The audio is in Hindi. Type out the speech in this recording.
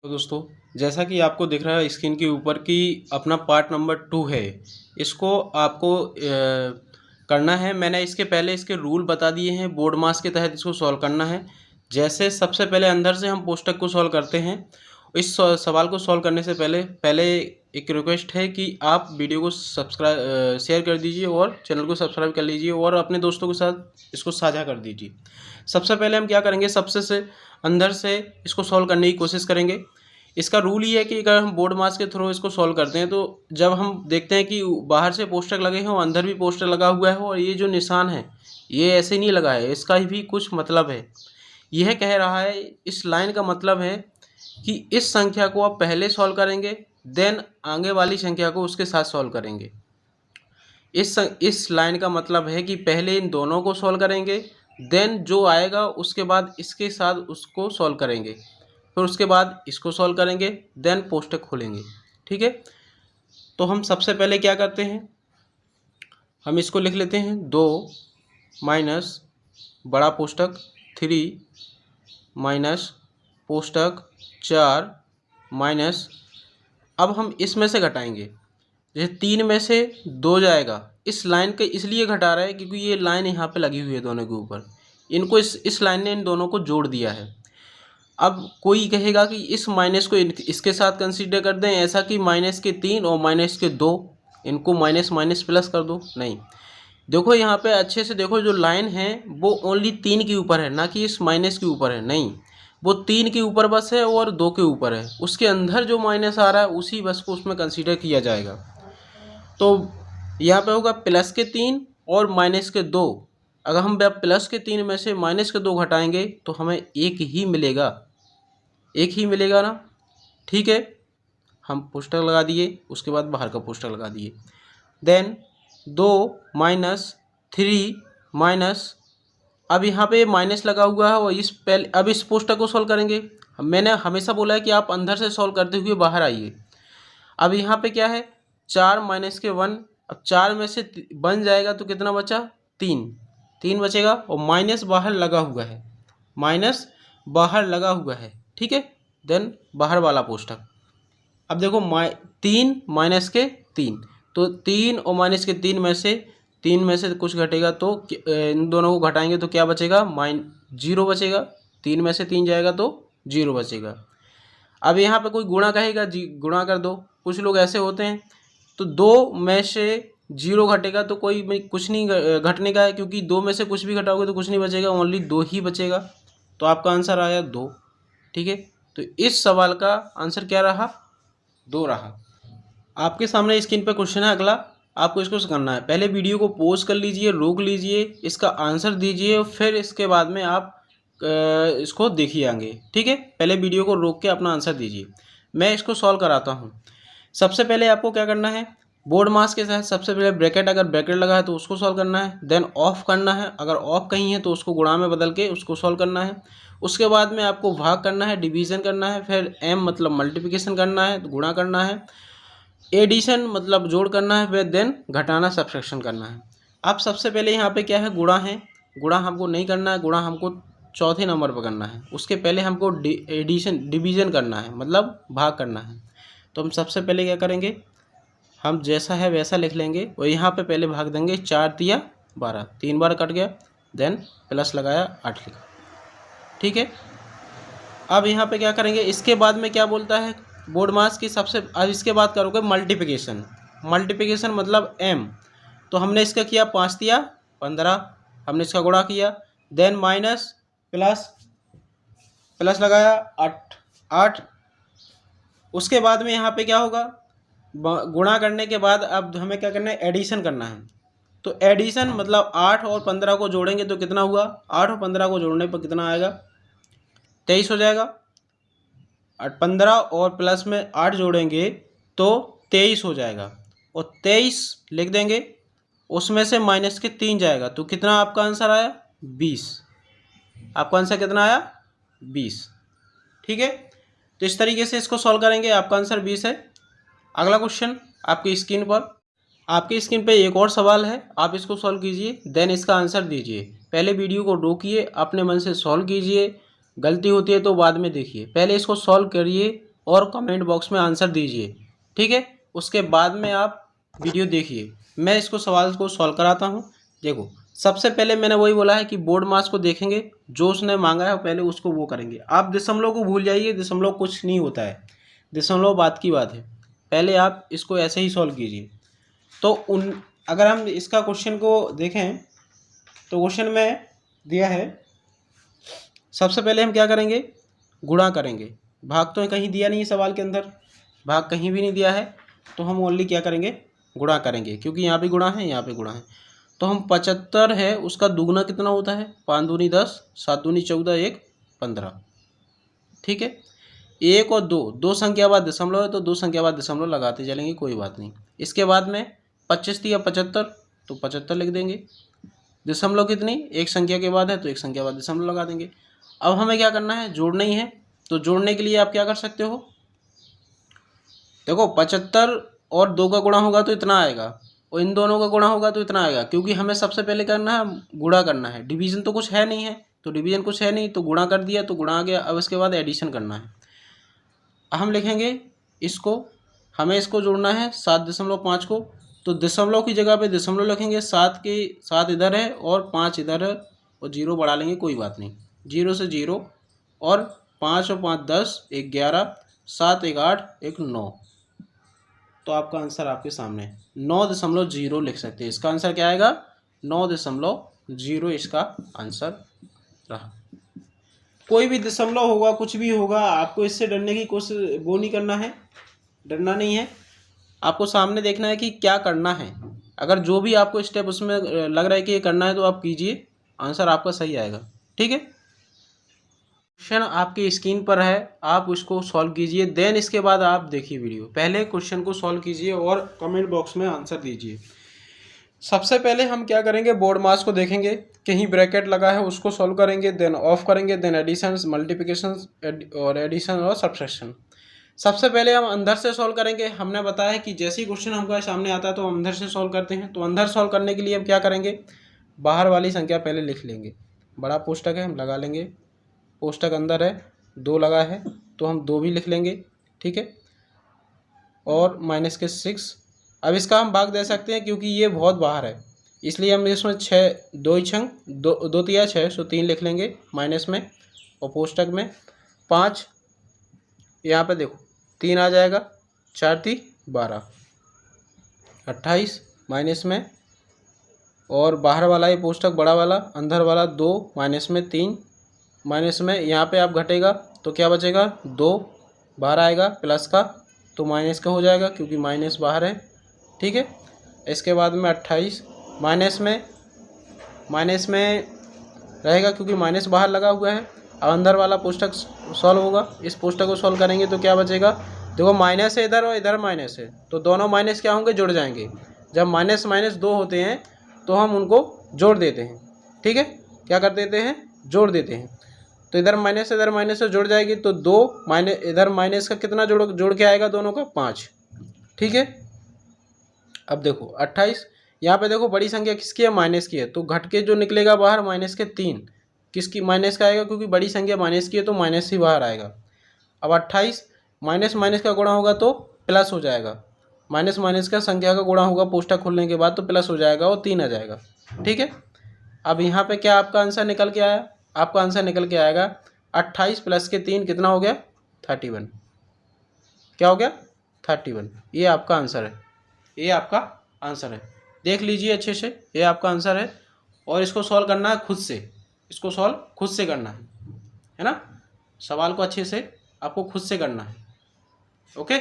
तो दोस्तों, जैसा कि आपको दिख रहा है स्क्रीन के ऊपर कि अपना पार्ट नंबर 2 है। इसको आपको करना है। मैंने इसके पहले इसके रूल बता दिए हैं। बोर्ड मास के तहत इसको सॉल्व करना है। जैसे सबसे पहले अंदर से हम कोष्ठक को सॉल्व करते हैं। इस सवाल को सॉल्व करने से पहले एक रिक्वेस्ट है कि आप वीडियो को शेयर कर दीजिए और चैनल को सब्सक्राइब कर लीजिए और अपने दोस्तों के साथ इसको साझा कर दीजिए। सबसे पहले हम क्या करेंगे, सबसे से अंदर से इसको सॉल्व करने की कोशिश करेंगे। इसका रूल ये है कि अगर हम बोर्ड मास के थ्रू इसको सॉल्व करते हैं तो जब हम देखते हैं कि बाहर से पोस्टर लगे हैं और अंदर भी पोस्टर लगा हुआ है और ये जो निशान है ये ऐसे नहीं लगा है, इसका भी कुछ मतलब है। यह कह रहा है, इस लाइन का मतलब है कि इस संख्या को आप पहले सॉल्व करेंगे, देन आगे वाली संख्या को उसके साथ सॉल्व करेंगे। इस लाइन का मतलब है कि पहले इन दोनों को सॉल्व करेंगे, देन जो आएगा उसके बाद इसके साथ उसको सॉल्व करेंगे, फिर उसके बाद इसको सॉल्व करेंगे, देन पोस्टक खोलेंगे। ठीक है, तो हम सबसे पहले क्या करते हैं, हम इसको लिख लेते हैं 2 माइनस बड़ा पोस्टक 3 माइनस पोस्टक 4 माइनस, अब हम इसमें से घटाएंगे। जैसे 3 में से 2 जाएगा, इस लाइन के इसलिए घटा रहा है क्योंकि ये लाइन यहाँ पे लगी हुई है दोनों के ऊपर, इनको इस लाइन ने इन दोनों को जोड़ दिया है। अब कोई कहेगा कि इस माइनस को इसके साथ कंसीडर कर दें, ऐसा कि माइनस के 3 और माइनस के 2, इनको माइनस माइनस प्लस कर दो। नहीं, देखो यहाँ पे अच्छे से देखो, जो लाइन है वो ओनली 3 के ऊपर है, ना कि इस माइनस के ऊपर है। नहीं, वो 3 के ऊपर बस है और 2 के ऊपर है। उसके अंदर जो माइनस आ रहा है उसी बस को उसमें कंसीडर किया जाएगा। तो यहाँ पे होगा प्लस के 3 और माइनस के 2। अगर हम प्लस के 3 में से माइनस के 2 घटाएंगे तो हमें एक ही मिलेगा, एक ही मिलेगा ना। ठीक है, हम पोस्टर लगा दिए, उसके बाद बाहर का पोस्टर लगा दिए। देन 2 माइनस 3 माइनस, अब यहाँ पे माइनस लगा हुआ है और अब इस पोस्टर को सॉल्व करेंगे। मैंने हमेशा बोला है कि आप अंदर से सॉल्व करते हुए बाहर आइए। अब यहाँ पे क्या है, 4 माइनस के 1, अब 4 में से बन जाएगा तो कितना बचा, 3 बचेगा और माइनस बाहर लगा हुआ है, माइनस बाहर लगा हुआ है। ठीक है, देन बाहर वाला पोस्टर। अब देखो 3 माइनस के 3, तो 3 और माइनस के 3 में से कुछ घटेगा तो इन दोनों को घटाएंगे तो क्या बचेगा, 0 बचेगा। 3 में से 3 जाएगा तो 0 बचेगा। अब यहाँ पे कोई गुणा कहेगा, जी गुणा कर दो, कुछ लोग ऐसे होते हैं। तो 2 में से 0 घटेगा तो कोई कुछ नहीं घटने का है, क्योंकि 2 में से कुछ भी घटाओगे तो कुछ नहीं बचेगा, ओनली 2 ही बचेगा। तो आपका आंसर आया 2। ठीक है, तो इस सवाल का आंसर क्या रहा, 2 रहा। आपके सामने स्क्रीन पर क्वेश्चन है अगला, आपको इसको करना है। पहले वीडियो को पॉज कर लीजिए, रोक लीजिए, इसका आंसर दीजिए, फिर इसके बाद में आप इसको देखिए आगे। ठीक है, पहले वीडियो को रोक के अपना आंसर दीजिए। मैं इसको सॉल्व कराता हूँ। सबसे पहले आपको क्या करना है, बोर्ड मास के साथ सबसे पहले ब्रैकेट, अगर ब्रैकेट लगा है तो उसको सॉल्व करना है। देन ऑफ करना है, अगर ऑफ कहीं है तो उसको गुणा में बदल के उसको सॉल्व करना है। उसके बाद में आपको भाग करना है, डिवीज़न करना है, फिर एम मतलब मल्टीप्लिकेशन करना है, गुणा करना है, एडिशन मतलब जोड़ करना है, फिर देन घटाना सब्ट्रैक्शन करना है। अब सबसे पहले यहाँ पे क्या है, गुणा है। गुणा हमको नहीं करना है, गुणा हमको चौथे नंबर पर करना है। उसके पहले हमको डिवीज़न करना है, मतलब भाग करना है। तो हम सबसे पहले क्या करेंगे, हम जैसा है वैसा लिख लेंगे और यहाँ पे पहले भाग देंगे। 4 तिया 12, 3 बार कट गया, देन प्लस लगाया, 8 लिखा। ठीक है, अब यहाँ पे क्या करेंगे, इसके बाद में क्या बोलता है बोर्ड मास की अब इसके बाद करोगे मल्टीप्लिकेशन। मल्टीप्लिकेशन मतलब एम, तो हमने इसका किया 5 तिया 15, हमने इसका गुणा किया, देन माइनस प्लस लगाया 8। उसके बाद में यहाँ पे क्या होगा, गुणा करने के बाद अब हमें क्या करना है, एडिशन करना है। तो एडिशन मतलब 8 और 15 को जोड़ेंगे तो कितना हुआ, 8 और 15 को जोड़ने पर कितना आएगा, 23 हो जाएगा। 15 और प्लस में 8 जोड़ेंगे तो 23 हो जाएगा और 23 लिख देंगे, उसमें से माइनस के 3 जाएगा तो कितना आपका आंसर आया, 20। आपका आंसर कितना आया, 20। ठीक है, तो इस तरीके से इसको सॉल्व करेंगे, आपका आंसर 20 है। अगला क्वेश्चन आपकी स्क्रीन पे एक और सवाल है, आप इसको सॉल्व कीजिए, देन इसका आंसर दीजिए। पहले वीडियो को रोकिए, अपने मन से सॉल्व कीजिए, गलती होती है तो बाद में देखिए, पहले इसको सॉल्व करिए, और कमेंट बॉक्स में आंसर दीजिए, ठीक है। उसके बाद में आप वीडियो देखिए, मैं इसको सवाल को सॉल्व कराता हूँ। देखो, सबसे पहले मैंने वही बोला है कि बोर्ड मास को देखेंगे, जो उसने मांगा है पहले उसको वो करेंगे। आप दशमलव को भूल जाइए, दशमलव कुछ नहीं होता है, दशमलव बात की बात है। पहले आप इसको ऐसे ही सॉल्व कीजिए। तो अगर हम इसका क्वेश्चन को देखें तो क्वेश्चन में दिया है, सबसे पहले हम क्या करेंगे, गुणा करेंगे। भाग तो कहीं दिया नहीं है सवाल के अंदर, भाग कहीं भी नहीं दिया है, तो हम ओनली क्या करेंगे, गुणा करेंगे, क्योंकि यहाँ भी गुणा है, यहाँ पे गुणा है। तो हम 75 है उसका दुगुना कितना होता है, 5 दूनी 10, 7 दूनी 14, 1 15, ठीक है। 1 और 2, दो संख्या बाद दशमलव है तो दो संख्या बाद दशमलव लगाते चलेंगे, कोई बात नहीं। इसके बाद में 25 या 75, तो 75 लिख देंगे। दशमलव कितनी, एक संख्या के बाद है तो एक संख्या बाद दशमलव लगा देंगे। अब हमें क्या करना है, जोड़ना ही है। तो जोड़ने के लिए आप क्या कर सकते हो, देखो 75 और 2 का गुणा होगा तो इतना आएगा, और इन दोनों का गुणा होगा तो इतना आएगा, क्योंकि हमें सबसे पहले करना है गुणा करना है। डिवीजन तो कुछ है नहीं है, तो डिवीजन कुछ है नहीं तो गुणा कर दिया तो गुणा आ गया। अब इसके बाद एडिशन करना है। हम लिखेंगे इसको, हमें इसको जोड़ना है 7.5 को, तो दशमलव की जगह पे दशमलव लिखेंगे, 7 इधर है और 5 इधर है, और 0 बढ़ा लेंगे, कोई बात नहीं। 0 से 0, और 5 और 5 10, 1 11, 7 1 8, 1 9। तो आपका आंसर आपके सामने 9.0 लिख सकते हैं। इसका आंसर क्या आएगा, 9.0 इसका आंसर रहा। कोई भी दशमलव होगा, कुछ भी होगा, आपको इससे डरने की कोशिश वो नहीं करना है, डरना नहीं है। आपको सामने देखना है कि क्या करना है। अगर जो भी आपको स्टेप उसमें लग रहा है कि ये करना है तो आप कीजिए, आंसर आपका सही आएगा, ठीक है। क्वेश्चन आपकी स्क्रीन पर है, आप उसको सॉल्व कीजिए, देन इसके बाद आप देखिए वीडियो। पहले क्वेश्चन को सॉल्व कीजिए और कमेंट बॉक्स में आंसर दीजिए। सबसे पहले हम क्या करेंगे, बोर्ड मास को देखेंगे, कहीं ब्रैकेट लगा है उसको सॉल्व करेंगे, देन ऑफ करेंगे, देन एडिशन, मल्टीप्लिकेशन और एडिशन और सब्ट्रैक्शन। सबसे पहले हम अंदर से सॉल्व करेंगे। हमने बताया कि जैसे ही क्वेश्चन हमको सामने आता है तो हम अंदर से सॉल्व करते हैं। तो अंदर सॉल्व करने के लिए हम क्या करेंगे, बाहर वाली संख्या पहले लिख लेंगे। बड़ा कोष्ठक है, हम लगा लेंगे, कोष्ठक अंदर है, 2 लगा है तो हम 2 भी लिख लेंगे, ठीक है। और माइनस के 6। अब इसका हम भाग दे सकते हैं क्योंकि ये बहुत बाहर है, इसलिए हम इसमें 6, 2 ही छंग, 2 तिया 6, सो 3 लिख लेंगे माइनस में। और कोष्ठक में 5, यहाँ पे देखो 3 आ जाएगा, 4 × 3 = 12, 28 माइनस में, और बाहर वाला ये कोष्ठक बड़ा वाला, अंदर वाला 2 माइनस में 3 माइनस में, यहाँ पे आप घटेगा तो क्या बचेगा, 2 बाहर आएगा प्लस का तो माइनस का हो जाएगा क्योंकि माइनस बाहर है, ठीक है। इसके बाद में 28 माइनस में रहेगा क्योंकि माइनस बाहर लगा हुआ है। अब अंदर वाला कोष्ठक सॉल्व होगा, इस कोष्ठक को सॉल्व करेंगे तो क्या बचेगा, देखो माइनस है इधर और इधर माइनस है, तो दोनों माइनस क्या होंगे, जुड़ जाएंगे। जब माइनस माइनस 2 होते हैं तो हम उनको जोड़ देते हैं, ठीक है। क्या कर देते हैं, जोड़ देते हैं। तो इधर माइनस से जुड़ जाएगी तो 2 माइनस, इधर माइनस का कितना जोड़ के आएगा, दोनों का 5, ठीक है। अब देखो 28, यहाँ पे देखो बड़ी संख्या किसकी है, माइनस की है, तो घट के जो निकलेगा बाहर माइनस के 3, किसकी, माइनस का आएगा, क्योंकि बड़ी संख्या माइनस की है तो माइनस ही बाहर आएगा। अब 28 माइनस माइनस का गुणा होगा तो प्लस हो जाएगा, माइनस माइनस का संख्या का गुणा होगा कोष्ठक खोलने के बाद तो प्लस हो जाएगा और 3 आ जाएगा, ठीक है। अब यहाँ पे क्या आपका आंसर निकल के आया, आपका आंसर निकल के आएगा 28 प्लस के 3 कितना हो गया, 31। क्या हो गया, 31। ये आपका आंसर है, ये आपका आंसर है। देख लीजिए अच्छे से, ये आपका आंसर है। और इसको सॉल्व करना है खुद से, इसको सॉल्व खुद से करना है ना। सवाल को अच्छे से आपको खुद से करना है, ओके।